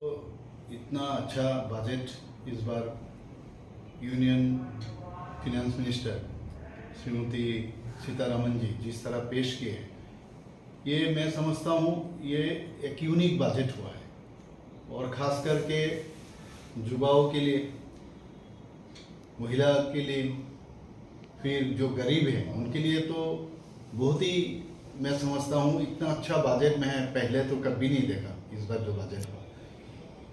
तो इतना अच्छा बजट इस बार union finance minister Shrimati Sitharaman ji जिस तरह पेश किए हैं, ये मैं समझता हूँ ये एक यूनिक बजट हुआ है और ख़ास करके युवाओं के लिए, महिला के लिए, फिर जो गरीब हैं उनके लिए तो बहुत ही मैं समझता हूँ इतना अच्छा बजट मैं पहले तो कभी नहीं देखा। इस बार जो बजट हुआ,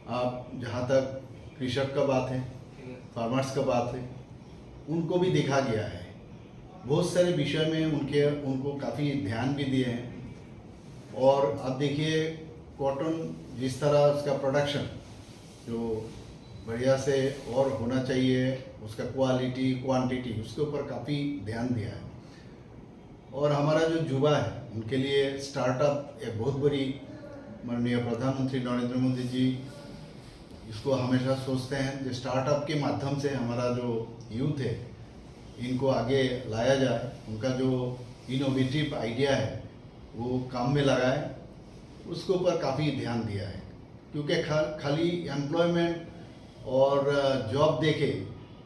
आप जहाँ तक कृषक का बात है, फार्मर्स का बात है, उनको भी देखा गया है। बहुत सारे विषय में उनको काफ़ी ध्यान भी दिए हैं। और अब देखिए कॉटन जिस तरह उसका प्रोडक्शन जो बढ़िया से और होना चाहिए, उसका क्वालिटी क्वांटिटी उसके ऊपर काफ़ी ध्यान दिया है। और हमारा जो युवा है उनके लिए स्टार्टअप एक बहुत बड़ी, माननीय प्रधानमंत्री नरेंद्र मोदी जी इसको हमेशा सोचते हैं कि स्टार्टअप के माध्यम से हमारा जो यूथ है इनको आगे लाया जाए, उनका जो इनोवेटिव आइडिया है वो काम में लगाए, उसके ऊपर काफ़ी ध्यान दिया है। क्योंकि खाली एम्प्लॉयमेंट और जॉब देके,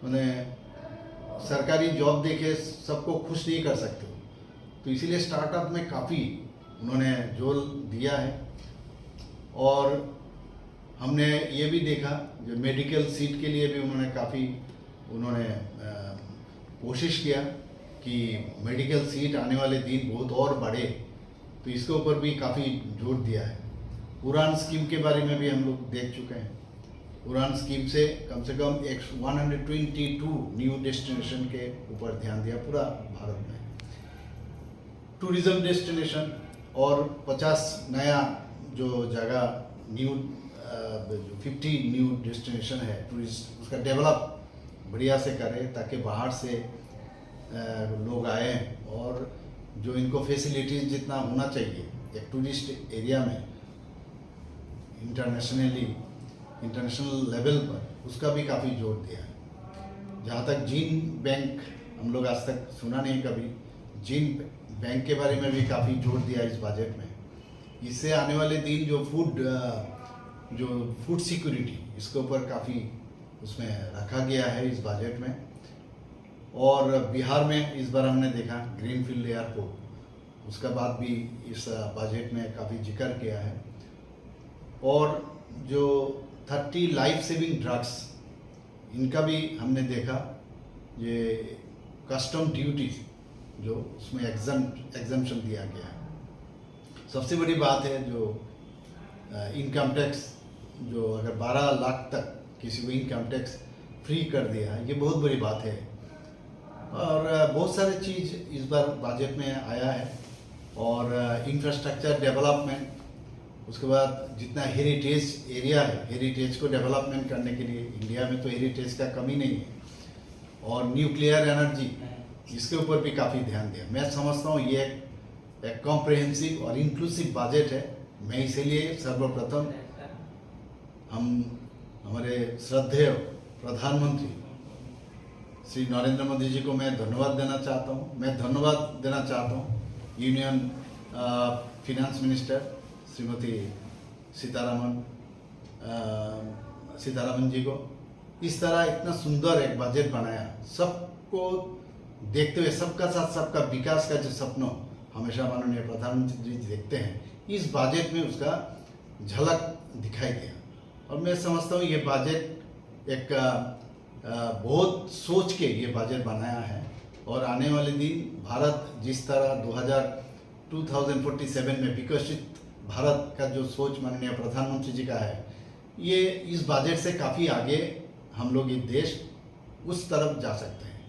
मैंने सरकारी जॉब देके सबको खुश नहीं कर सकते, तो इसीलिए स्टार्टअप में काफ़ी उन्होंने जोर दिया है। और हमने ये भी देखा जो मेडिकल सीट के लिए भी उन्होंने कोशिश किया कि मेडिकल सीट आने वाले दिन बहुत और बढ़े, तो इसके ऊपर भी काफ़ी जोर दिया है। उड़ान स्कीम के बारे में भी हम लोग देख चुके हैं। उड़ान स्कीम से कम 122 न्यू डेस्टिनेशन के ऊपर ध्यान दिया पूरा भारत में। टूरिज्म डेस्टिनेशन और 50 नया जो जगह न्यू 50 न्यू डेस्टिनेशन है टूरिस्ट, उसका डेवलप बढ़िया से करें ताकि बाहर से लोग आए और जो इनको फैसिलिटीज जितना होना चाहिए एक टूरिस्ट एरिया में इंटरनेशनल लेवल पर, उसका भी काफ़ी जोर दिया है। जहाँ तक जीन बैंक, हम लोग आज तक सुना नहीं कभी, जीन बैंक के बारे में भी काफ़ी जोर दिया इस बजट में। इससे आने वाले दिन जो फूड सिक्योरिटी इसके ऊपर काफ़ी उसमें रखा गया है इस बजट में। और बिहार में इस बार हमने देखा ग्रीनफील्ड एयरपोर्ट, उसका बात भी इस बजट में काफ़ी जिक्र किया है। और जो 30 लाइफ सेविंग ड्रग्स, इनका भी हमने देखा, ये कस्टम ड्यूटीज जो उसमें एग्जम्पशन दिया गया है। सबसे बड़ी बात है जो इनकम टैक्स, जो अगर 12 लाख तक किसी को इनकम टैक्स फ्री कर दिया है, ये बहुत बड़ी बात है। और बहुत सारे चीज़ इस बार बजट में आया है। और इंफ्रास्ट्रक्चर डेवलपमेंट, उसके बाद जितना हेरिटेज एरिया है, हेरिटेज को डेवलपमेंट करने के लिए, इंडिया में तो हेरिटेज का कमी नहीं है। और न्यूक्लियर एनर्जी, इसके ऊपर भी काफ़ी ध्यान दिया। मैं समझता हूँ ये एक कॉम्प्रिहेंसिव और इंक्लूसिव बजट है। मैं इसीलिए सर्वप्रथम हमारे श्रद्धेय प्रधानमंत्री श्री नरेंद्र मोदी जी को मैं धन्यवाद देना चाहता हूँ। मैं धन्यवाद देना चाहता हूँ union finance minister Shrimati Sitharaman ji को। इस तरह इतना सुंदर एक बजट बनाया, सबको देखते हुए, सबका साथ सबका विकास का जो सपना हमेशा माननीय प्रधानमंत्री जी देखते हैं, इस बजट में उसका झलक दिखाई दिया। और मैं समझता हूँ ये बजट एक बहुत सोच के ये बजट बनाया है। और आने वाले दिन भारत जिस तरह 2047 में विकसित भारत का जो सोच माननीय प्रधानमंत्री जी का है, ये इस बजट से काफ़ी आगे हम लोग ये देश उस तरफ जा सकते हैं।